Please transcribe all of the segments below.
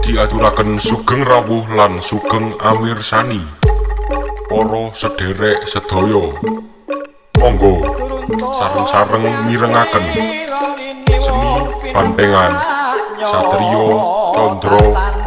Diaturaken Sugeng Rawuh lan Sugeng Amirsani. Para sederek sedaya, monggo sareng-sareng mirengaken seni bantengan satriya candra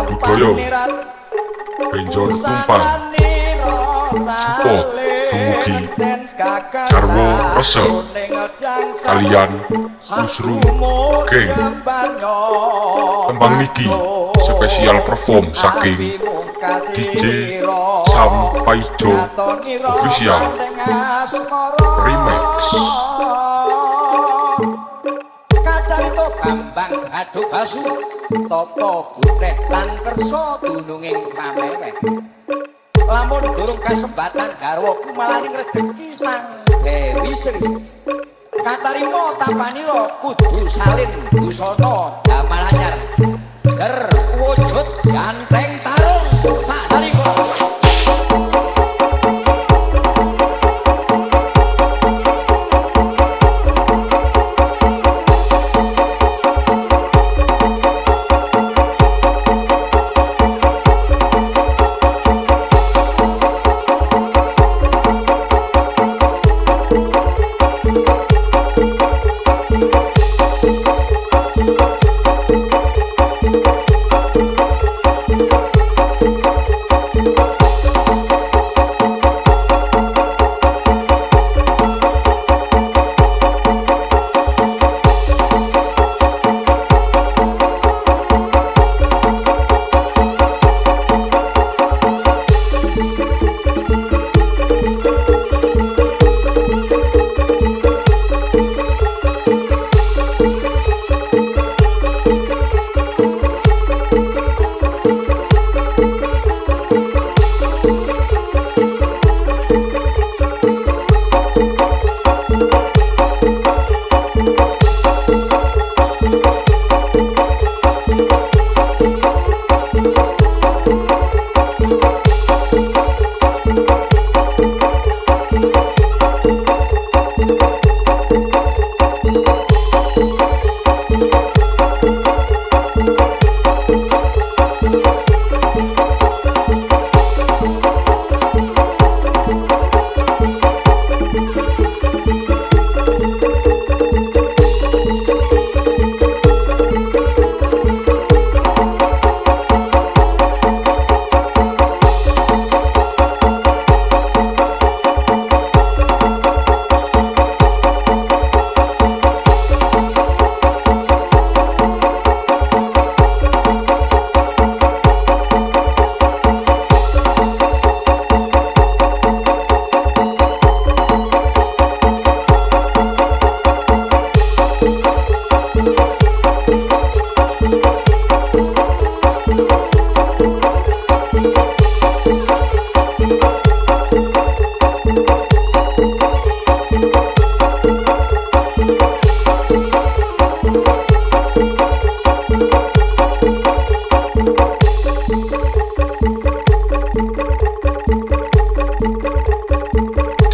budaya benjor tumpang support dumugi garwa resep kalian usrum geng. Tembang niki spesial perform saking DJ Sampaijo Official Remix. Kacarita Bambang Adu Basu Topo Gutreh tan kersa dununging pameweh. Lamun durung kasembatan garwa kumalaning rejeki sang Dewi Sri. Katarima tapanira kudu salin busana damal anyar. Ger wujud ganteng tarung saknalika.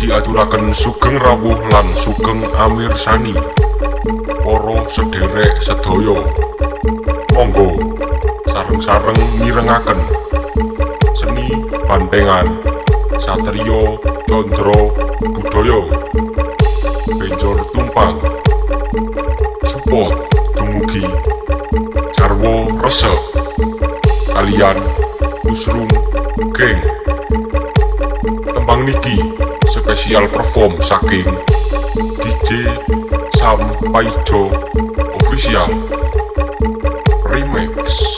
Diaturaken Sugeng Rawuh lan Sugeng Amirsani. Para sederek sedaya, monggo sareng-sareng mirengaken seni bantengan satriya candra budaya benjor tumpang support dumugi garwa resep kalian usrum geng. Tembang niki spesial perform saking DJ Sampaijo Official Remix.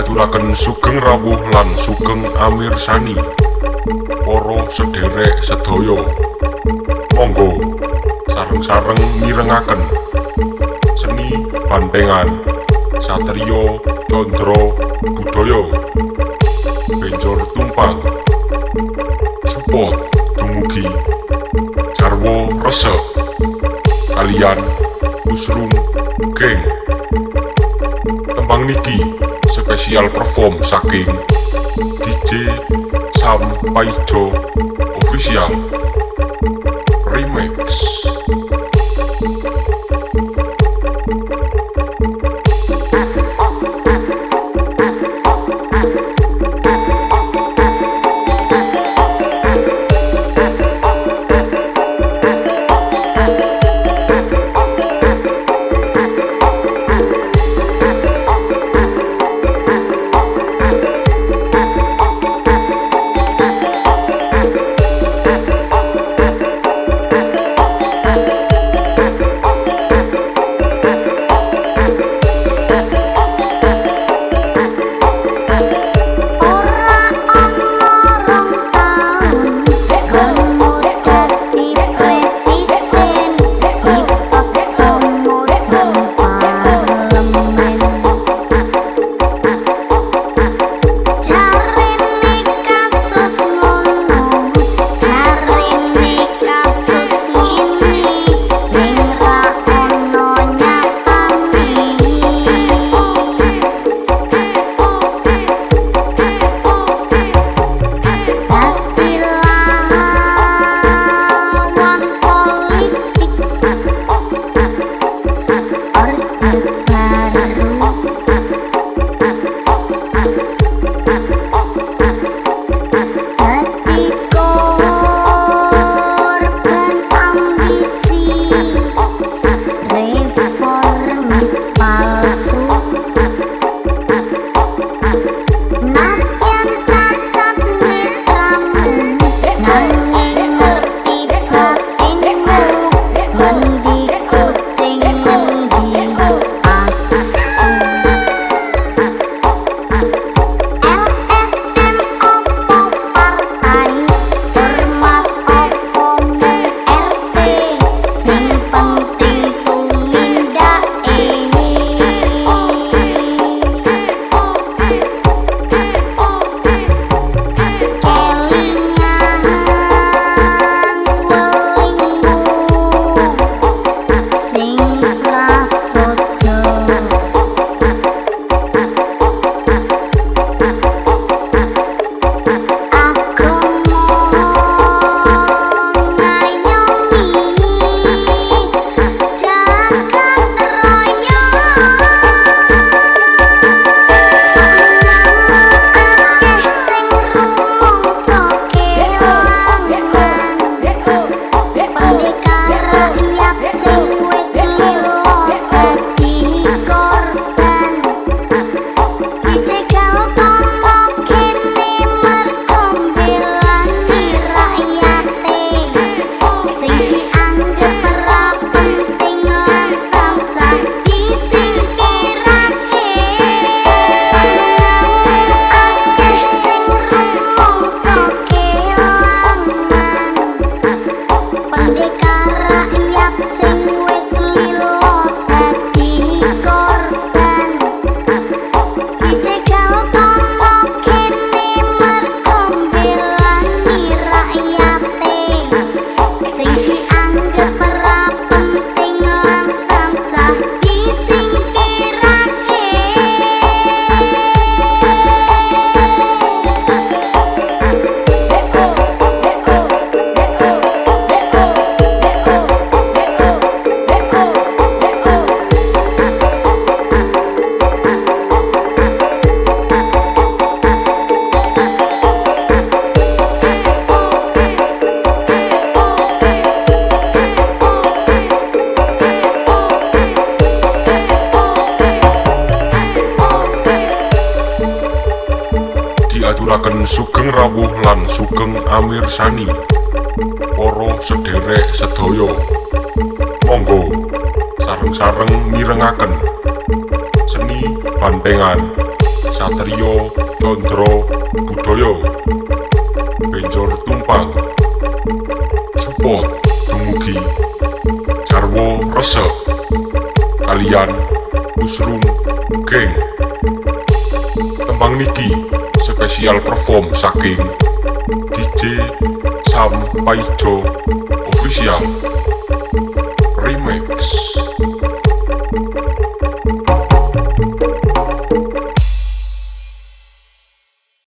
diaturaken Sugeng Rawuh lan Sugeng Amirsani. Para sederek sedaya, monggo sareng-sareng mirengaken seni bantengan satriya Candra Budaya. Benjor tumpang support dumugi Jarwo Resep kalian Busrum Geng. Tembang niki spesial perform saking DJ Sam Paijo Official Remix. sing prasaja. Diaturaken Sugeng Rawuh lan Sugeng Amirsani. Para sederek sedaya, monggo sareng-sareng mirengaken seni bantengan satriya Candra Budaya. Benjor tumpang support dumugi Jarwo Resep kalian Usrum Geng. Tembang niki spesial perform saking DJ Sam Paijo Official.